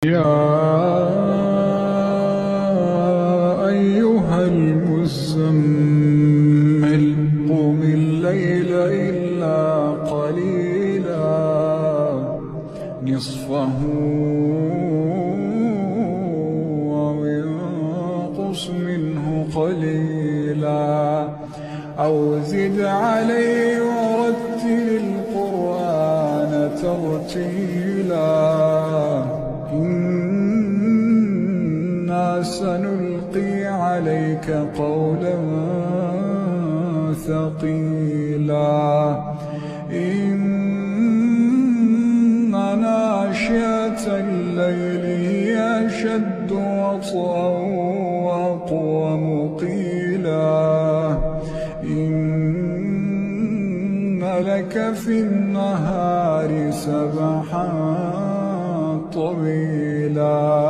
يا أيها المزمل قم الليل إلا قليلا نصفه أو انقص منه قليلا أو زد عليه ورتل القرآن ترتيلا إنا سنلقي عليك قولا ثقيلا إن ناشئة الليل هي أشد وطئا وأقوم قيلا إن لك في النهار سبحا طويلا